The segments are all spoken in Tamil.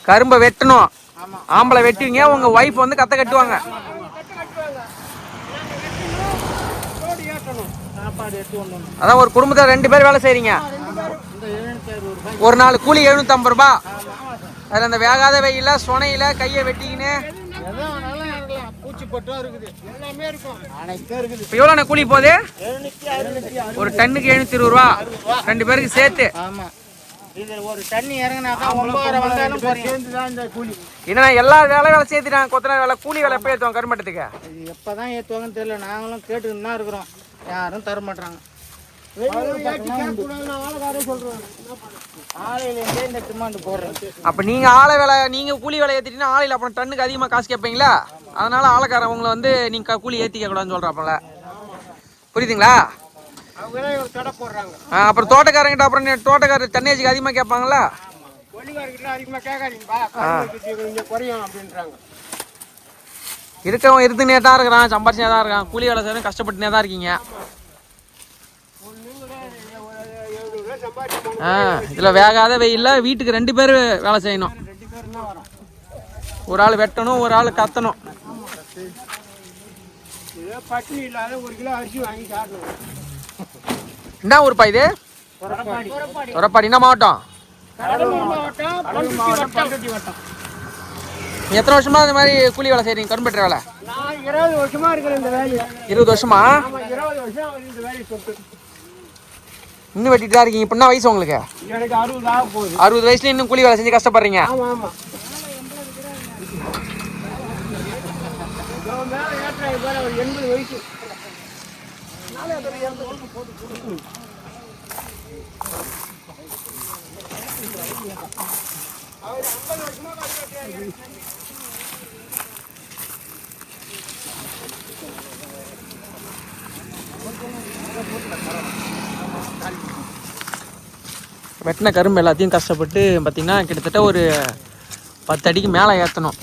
கரும்பை வெட்டணும். ஆம்பளை வெட்டுவீங்க, உங்க ஒய்ஃப் வந்து கத்தை கட்டுவாங்க. அதான் ஒரு குடும்பத்தில் 2 பேர் வேலை செய்றீங்க. ஒரு நாள் கூலி 750 ரூபாய். அதில் அந்த வேகாத வெயில சொனையில கையை வெட்டிக்கின்னு எவ்வளோ கூலி போகுது? ஒரு டன்னுக்கு 720 ரூபா, 2 பேருக்கு சேர்த்து. என்ன எல்லா வேலை சேர்த்துட்டாங்க. கொத்தனார் வேலை, கூலி வேலை எப்போ ஏற்றுவாங்க கரும்பட்டத்துக்கு? எப்பதான் ஏற்றுவாங்கன்னு தெரியல. நாங்களும் கேட்டுன்னு தான் இருக்கிறோம், யாரும் தர மாட்டாங்க. அப்ப நீங்க ஆளை வேலை, நீங்க கூலி வேலை ஏத்திட்டீங்கன்னா ஆளையில அப்புறம் டன்னுக்கு அதிகமா காசு கேட்பீங்களா? அதனால ஆளைக்காரன் உங்களை வந்து நீங்க கூலி ஏத்திக்க கூடாதுன்னு சொல்றாப்பல. புரியுதுங்களா? அப்புறம் தோட்டக்காரங்கிட்ட அப்புறம் தோட்டக்காரர் தண்ணியாச்சுக்கு அதிகமா கேட்பாங்களா? இருக்கவன் இருந்துனே தான் இருக்கிறான், சம்பாரிச்சுனே தான் இருக்கான். கூலி வேலை செய்யணும், கஷ்டப்பட்டுனே தான் இருக்கீங்க. இதுல வேகாத வெயில்ல வீட்டுக்கு 2 பேர் வேலை செய்யணும். ஒரு ஆள் வெட்டணும், ஒரு ஆள் கத்தணும். என்ன ஊருப்பா இது? ஒரப்பாடி. என்ன மாவட்டம்? எத்தனை வருஷமா இந்த மாதிரி கூலி வேலை செய்றீங்க, கரும்பு வேலை? 20 வருஷமா இருக்கிறேன் இந்த வேலையை. 20 வருஷமா? 20 வருஷம் இந்த வேலையை சொல்லிட்டு இன்னும் வெட்டிட்டு தான் இருக்கீங்க. இப்போ என்ன வயசு உங்களுக்கு? எனக்கு 60 ஆக போகுது. 60 வயசுல இன்னும் கூலி வேலை செஞ்சு கஷ்டப்படுறீங்க. ஆமா ஆமா. மேலே ஏற்ற பேர் அவர் 80 வயசு. வெட்டின கரும்பு எல்லாத்தையும் கஷ்டப்பட்டு பார்த்தீங்கன்னா கிட்டத்தட்ட ஒரு 10 அடிக்கு மேலே ஏற்றணும்.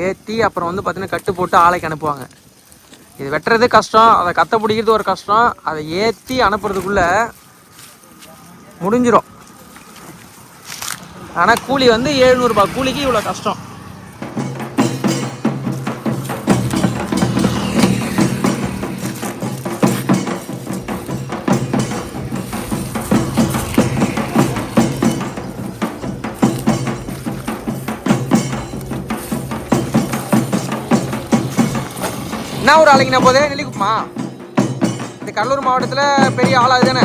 ஏற்றி அப்புறம் வந்து பார்த்தீங்கன்னா கட்டு போட்டு ஆலைக்கு அனுப்புவாங்க. இது வெட்டுறது கஷ்டம், அதை கத்த பிடிக்கிறது ஒரு கஷ்டம். அதை ஏற்றி அனுப்புறதுக்குள்ளே முடிஞ்சிடும். ஆனால் கூலி வந்து 700 ரூபாய். கூலிக்கு இவ்வளோ கஷ்டம். என்ன ஒரு ஆளுங்கண்ணா போதே? நெல்லிக்குப்பமா? இந்த கடலூர் மாவட்டத்தில் பெரிய ஆள் அதுதானே?